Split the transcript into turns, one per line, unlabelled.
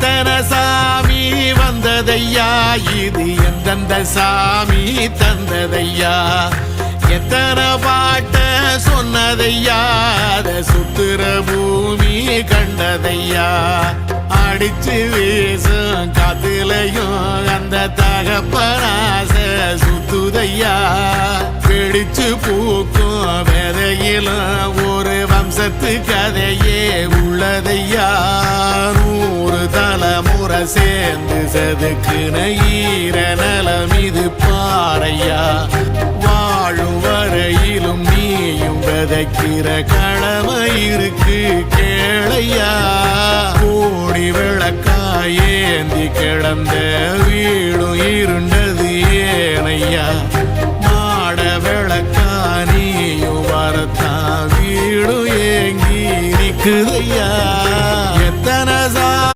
எத்தனை சாமி வந்ததையா, இது எந்தெந்த சாமி தந்ததையா, எத்தனை பாட்ட சொன்னதையா, அத சுத்துற பூமி கண்டதையா, அடிச்சு வீசும் காத்துலையும் அந்த தகப்பனாச சுத்துதையா, பிடிச்சு பூக்கும் விதையிலும் ஒரு வம்சத்து கதையே உள்ளதையா, 100 தலைமுறை சேர்ந்து செதுக்குன ஈர நலம் இது பாறையா, வாழும் வரையிலும் நீயும் விதைக்கிற கடமை இருக்கு கேளையா, கோடி விளக்காயேந்தி கிடந்த வீடும் இருண்டது ஏனையா, மாட விளக்கா நீயும் வரத்தான் வீடும் ஏங்கி நிக்குதையா.